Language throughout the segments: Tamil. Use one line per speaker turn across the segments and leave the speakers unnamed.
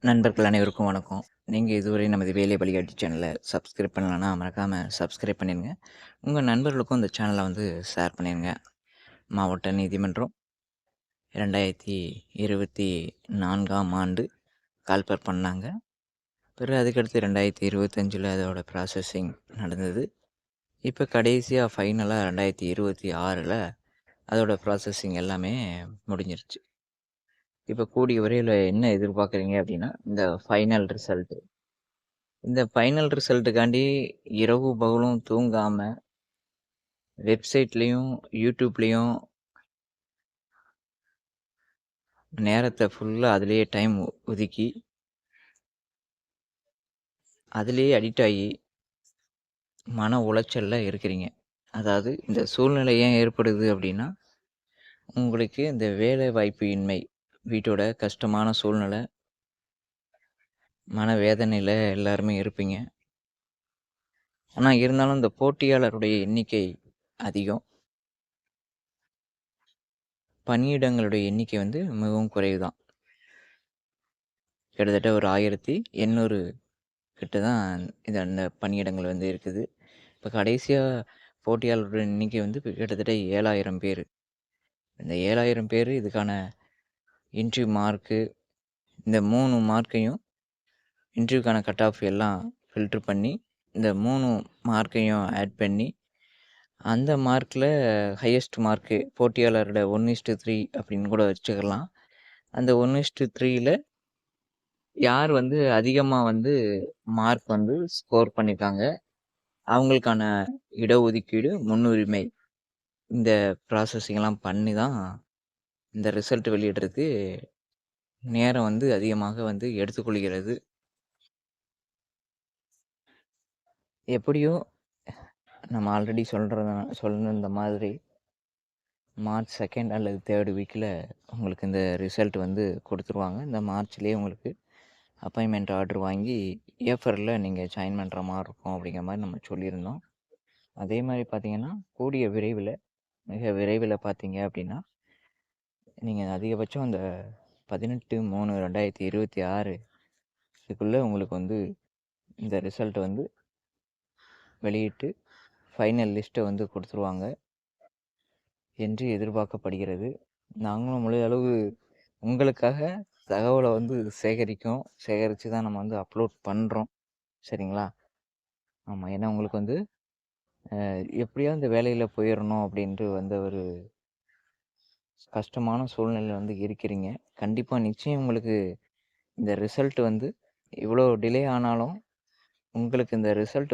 நண்பர்கள் அனைவருக்கும் வணக்கம். நீங்க இதுவரை நமது வேலை வழிகாட்டி சேனல சப்ஸ்கிரைப் பண்ணலன்னா, மறக்காம சப்ஸ்கிரைப் பண்ணிருங்க. உங்க நண்பர்களுக்கும் இந்த சேனல ஷேர் பண்ணிருங்க. மாவட்ட நீதிமன்றம் 2024ஆம் ஆண்டு கால்பர் பண்ணாங்க. பிறகு அதுக்கடுத்து 2025ல அதோட ப்ராசஸிங் நடந்தது. இப்ப கடைசியா ஃபைனலா 2026ல அதோட ப்ராசஸிங் எல்லாமே முடிஞ்சிருச்சு. இப்ப கூடிய விரைவில என்ன எதிர்பார்க்குறீங்க அப்டின்னா, இந்த ஃபைனல் ரிசல்ட்டுக்காண்டி இரவு பகலும் தூங்காம வெப்சைட்லயும், YouTubeலயும் நேரத்த ஃபுல்லா அதிலேயே டைம் ஒதுக்கி, அதிலேயே அடிக்ட் ஆகி மன உளைச்சல்ல இருக்கிறீங்க. அதாவது இந்த சூழ்நிலை ஏன் ஏற்படுது அப்டின்னா, உங்களுக்கு இந்த வேலை வாய்ப்பு இன்மை, வீட்டோட கஷ்டமான சூழ்நிலை, மனவேதனையில எல்லாருமே இருப்பீங்க. ஆனா இருந்தாலும் இந்த போட்டியாளருடைய எண்ணிக்கை அதிகம். பணியிடங்களுடைய எண்ணிக்கை மிகவும் குறைவு தான். கிட்டத்தட்ட ஒரு 1800 கிட்ட தான் அந்த பணியிடங்கள் இருக்குது. இப்ப கடைசியா போட்டியாளர்கள் எண்ணிக்கை இப்ப கிட்டத்தட்ட 7000 பேரு. இந்த 7000 பேரு இதுக்கான இன்டர்வியூ மார்க்கு, இந்த 3 மார்க்கையும் இன்டர்வியூக்கான கட் ஆஃப் எல்லாம் ஃபில்டர் பண்ணி, இந்த 3 மார்க்கையும் ஆட் பண்ணி, அந்த மார்க்ல ஹையஸ்ட் மார்க்கு போட்டியாளரோட 1:3 அப்படின்னு கூட வச்சுக்கலாம். அந்த 1:3ல யார் அதிகமா மார்க் ஸ்கோர் பண்ணியிருக்காங்க, அவங்களுக்கான இடஒதுக்கீடு, முன்னுரிமை இந்த ப்ராசஸிங்லாம் பண்ணி தான் இந்த ரிசல்ட் வெளியிடுறதுக்கு நேரம் அதிகமாக எடுத்துக்கொள்கிறது. எப்படியோ நம்ம ஆல்ரெடி சொல்லிருந்த மாதிரி மார்ச் 2nd அல்லது 3rd வீக்ல உங்களுக்கு இந்த ரிசல்ட் குடுத்துருவாங்க. இந்த மார்ச்லயே உங்களுக்கு அப்பாயின்ட்மென்ட் ஆர்டர் வாங்கி ஏப்ரல்ல நீங்க ஜாயின் பண்ற மாரி இருக்கும் அப்படிங்கிற மாரி நம்ம சொல்லியிருந்தோம். அதே மாரி பார்த்தீங்கன்னா, கூடிய விரைவில மிக விரைவில பார்த்தீங்க அப்படின்னா, நீங்க அதிகபட்சம் அந்த 18/3/2026 இதுக்குள்ள உங்களுக்கு இந்த ரிசல்ட் வெளியிட்டு ஃபைனல் லிஸ்ட்ட குடுத்துருவாங்க என்று எதிர்பார்க்கப்படுகிறது. நாங்களும் முழு அளவு உங்களுக்காக தகவல சேகரிச்சு தான் நம்ம அப்லோட் பண்றோம். சரிங்களா? ஆமா. ஏன்னா உங்களுக்கு எப்படியாவது இந்த வேலையில போயிறணும் அப்படின்ட்டு ஒரு கஷ்டமான சூழ்நிலையில இருக்கிறீங்க. கண்டிப்பா நிச்சயம் உங்களுக்கு இந்த ரிசல்ட் இவ்வளோ டிலே ஆனாலும், உங்களுக்கு இந்த ரிசல்ட்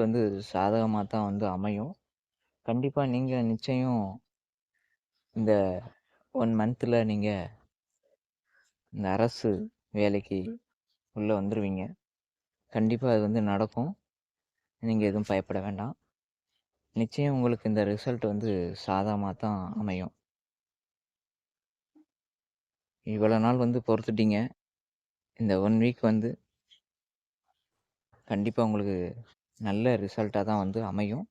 சாதகமா தான் அமையும். கண்டிப்பா நீங்க நிச்சயம் இந்த 1 மந்த்ல நீங்க இந்த அரசு வேலைக்கு உள்ள வந்துருவீங்க. கண்டிப்பா அது நடக்கும். நீங்க எதுவும் பயப்பட வேண்டாம். நிச்சயம் உங்களுக்கு இந்த ரிசல்ட் சாதகமா தான் அமையும். இவ்வளோ நாள் பொறுத்துட்டீங்க. இந்த 1 வீக் கண்டிப்பா உங்களுக்கு நல்ல ரிசல்ட்டா தான் அமையும்.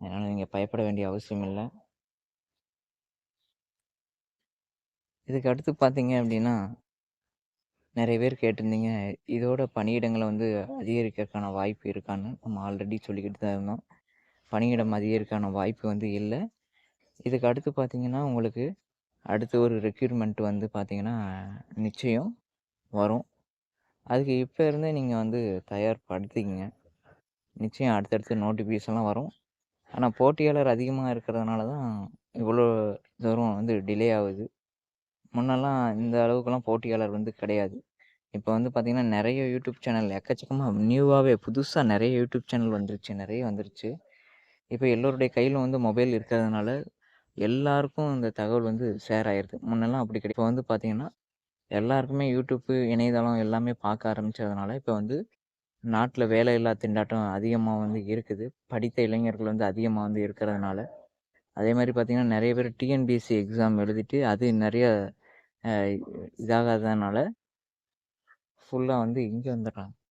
அதனால நீங்க பயப்பட வேண்டிய அவசியம் இல்ல. இதுக்கு அடுத்து பார்த்தீங்க அப்படின்னா, நெறைய பேர் கேட்டிருந்தீங்க. இதோட பணியிடங்கள அதிகரிக்கிறதுக்கான வாய்ப்பு இருக்கான்னு. நம்ம ஆல்ரெடி சொல்லிக்கிட்டு தான் இருந்தோம். பணியிடம் அதிகரிக்கான வாய்ப்பு இல்ல. இதுக்கு அடுத்து பார்த்தீங்கன்னா, உங்களுக்கு அடுத்து ஒரு ரெக்ரூட்மெண்ட் பார்த்தீங்கன்னா, நிச்சயம் வரும். அதுக்கு இப்ப இருந்தே நீங்க தயார்படுத்திக்கங்க. நிச்சயம் அடுத்தடுத்து நோட்டிஃபிகேஷன்லாம் வரும். ஆனா போட்டியாளர் அதிகமா இருக்கிறதுனால தான் இவ்வளோ தூரம் டிலே ஆகுது. முன்னெல்லாம் இந்த அளவுக்குலாம் போட்டியாளர் கிடையாது. இப்ப பார்த்தீங்கன்னா, நெறைய யூடியூப் சேனல் எக்கச்சக்கமா நியூவாவே புதுசா நெறைய யூடியூப் சேனல் வந்துருச்சு. நெறைய வந்துருச்சு. இப்ப எல்லோருடைய கையிலும் மொபைல் இருக்கிறதுனால, எல்லாருக்கும் இந்த தகவல் ஷேர் ஆயிருது. முன்னெல்லாம் அப்படி கிடையாது. இப்ப பார்த்தீங்கன்னா, எல்லாருக்குமே யூடியூப், இணையதளம் எல்லாமே பார்க்க ஆரம்பிச்சதுனால, இப்ப நாட்டுல வேலையில்லா திண்டாட்டம் அதிகமா இருக்குது. படித்த இளைஞர்கள் அதிகமா இருக்கிறதுனால, அதே மாரி பார்த்தீங்கன்னா, நெறைய பேர் டிஎன்பிஎஸ்சி எக்ஸாம் எழுதிட்டு, அது நெறைய அ இதாகாதனால, ஃபுல்லா இங்க வந்துடுறாங்க.